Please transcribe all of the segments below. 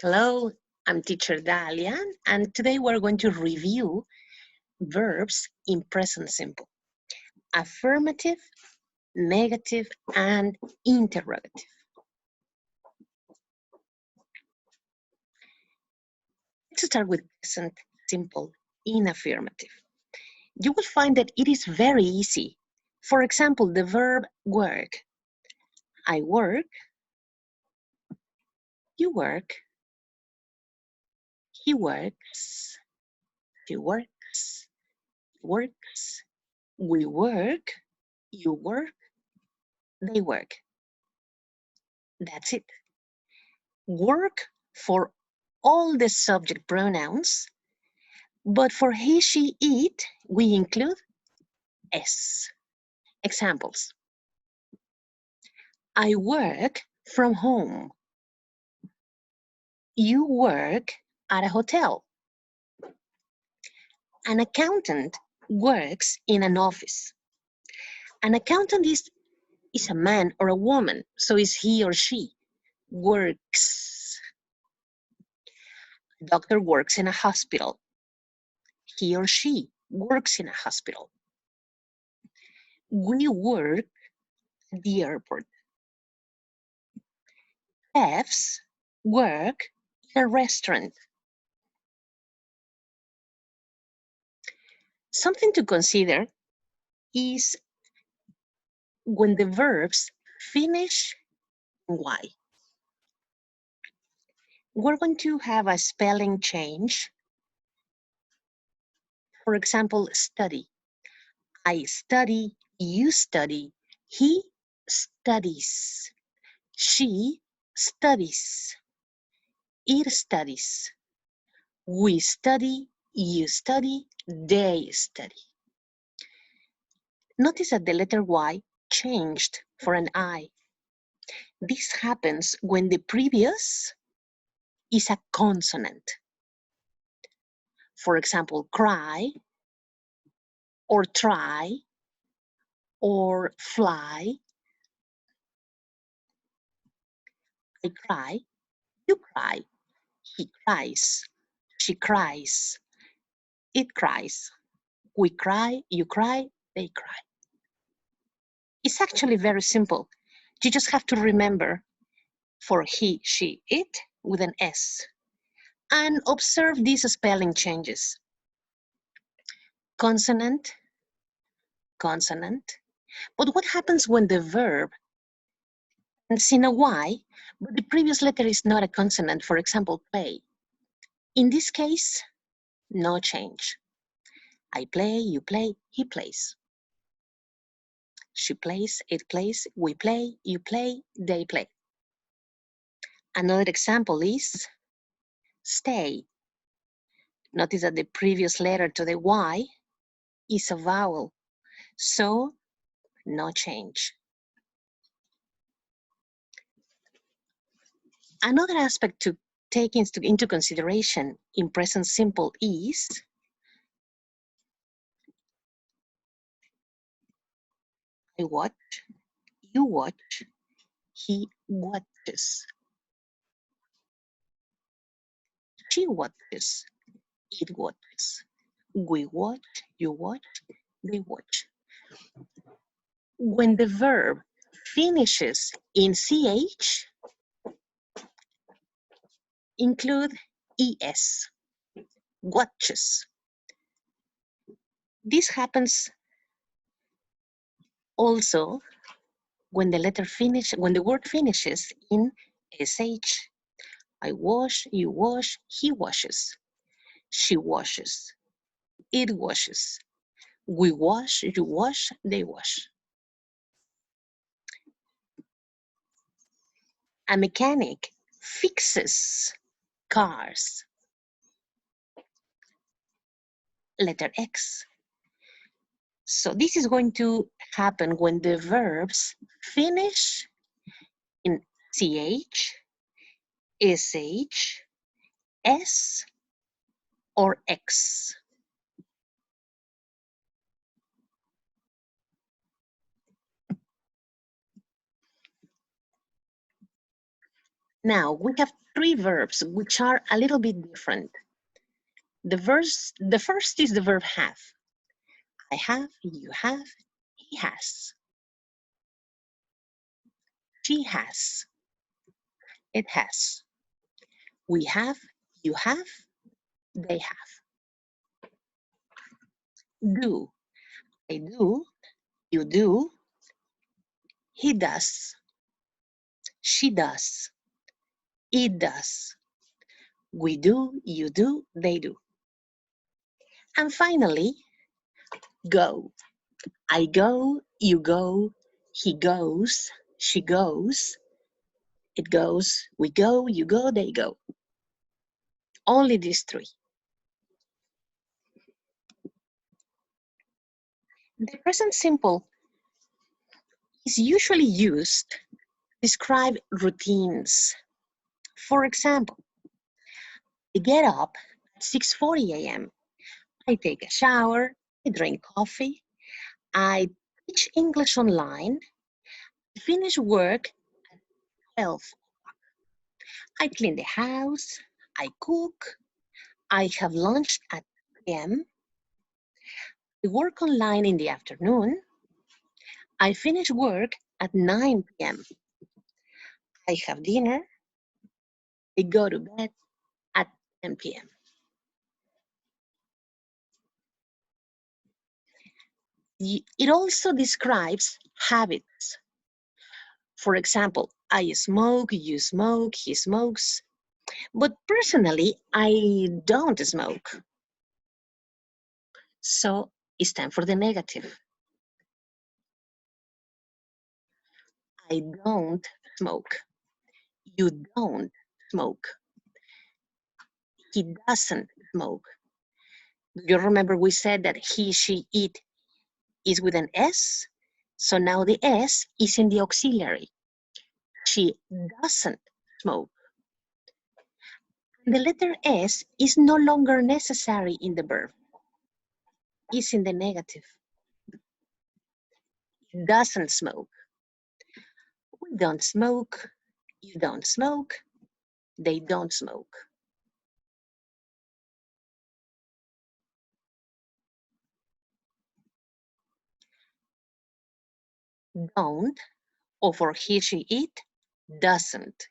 Hello, I'm teacher Dalia, and today we're going to review verbs in present simple. Affirmative, negative, and interrogative. Let's start with present simple in affirmative. You will find that it is very easy. For example, the verb work. I work, you work, he works, she works, works, we work, you work, they work. That's it. Work for all the subject pronouns, but for he, she, it, we include s. Examples. I work from home. You work at a hotel. An accountant works in an office. An accountant is a man or a woman, so is he or she. Works. A doctor works in a hospital. He or she works in a hospital. We work at the airport. Chefs work in a restaurant. Something to consider is when the verbs finish in Y. We're going to have a spelling change. For example, study. I study, you study, he studies, she studies, it studies, we study, you study, they study. Notice that the letter Y changed for an I. This happens when the previous is a consonant. For example, cry, or try, or fly. I cry, you cry, he cries, she cries, it cries, we cry, you cry, they cry. It's actually very simple. You just have to remember for he, she, it with an S and observe these spelling changes. Consonant, consonant. But what happens when the verb ends in a Y, but the previous letter is not a consonant? For example, play. In this case, no change. I play, you play, he plays. She plays, it plays, we play, you play, they play. Another example is stay. Notice that the previous letter to the Y is a vowel, so no change. Another aspect to take into consideration in present simple is I watch, you watch, he watches, she watches, it watches, we watch, you watch, they watch. When the verb finishes in CH, include ES, watches. This happens also when the word finishes in SH. I wash, you wash, he washes, she washes, it washes, we wash, you wash, they wash. A mechanic fixes cars. Letter X. So this is going to happen when the verbs finish in CH, SH, S, or X. Now, we have three verbs which are a little bit different. The first is the verb have. I have, you have, he has. She has. It has. We have, you have, they have. Do. I do, you do, he does, she does, it does. We do, you do, they do. And finally, go. I go, you go, he goes, she goes, it goes, we go, you go, they go. Only these three. The present simple is usually used to describe routines. For example, I get up at 6:40 a.m. I take a shower, I drink coffee, I teach English online, I finish work at 12. I clean the house, I cook, I have lunch at 2 p.m. I work online in the afternoon, I finish work at 9 p.m. I have dinner, I go to bed at 10 p.m. It also describes habits. For example, I smoke, you smoke, he smokes. But personally, I don't smoke. So it's time for the negative. I don't smoke. You don't smoke. He doesn't smoke. Do you remember we said that he, she, it is with an S? So now the S is in the auxiliary. She doesn't smoke. The letter S is no longer necessary in the verb. It's in the negative. He doesn't smoke. We don't smoke. You don't smoke. They don't smoke. Don't, or for he, she, it, doesn't.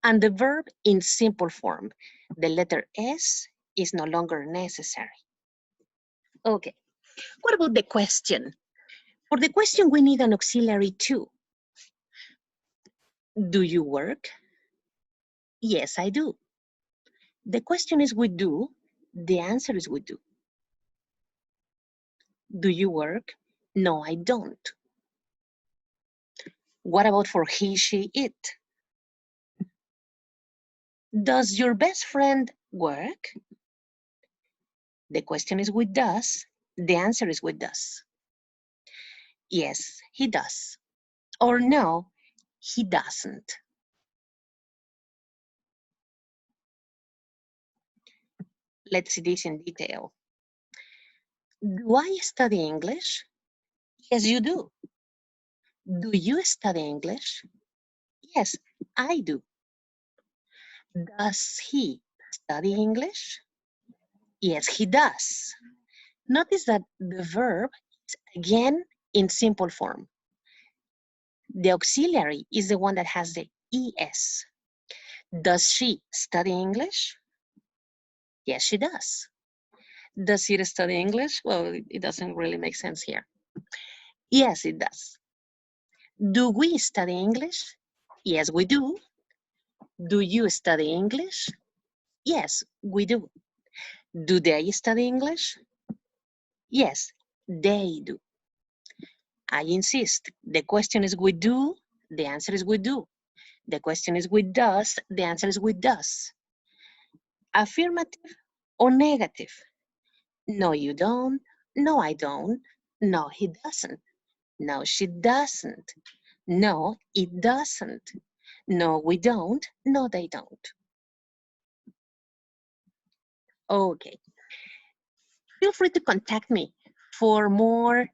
And the verb in simple form, the letter S is no longer necessary. Okay, what about the question? For the question, we need an auxiliary too. Do you work? Yes, I do. The question is we do. The answer is we do. Do you work? No, I don't. What about for he, she, it? Does your best friend work? The question is with does. The answer is with does. Yes, he does. Or no, he doesn't. Let's see this in detail. Do I study English? Yes, you do. Do you study English? Yes, I do. Does he study English? Yes, he does. Notice that the verb is again in simple form. The auxiliary is the one that has the ES. Does she study English? Yes, she does. Does he study English? Well, it doesn't really make sense here. Yes, it does. Do we study English? Yes, we do. Do you study English? Yes, we do. Do they study English? Yes, they do. I insist. The question is with do. The answer is with do. The question is with does. The answer is with does. Affirmative or negative? No, you don't. No, I don't. No, he doesn't. No, she doesn't. No, it doesn't. No, we don't. No, they don't. Okay. Feel free to contact me for more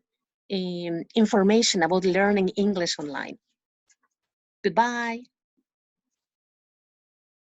information about learning English online. Goodbye.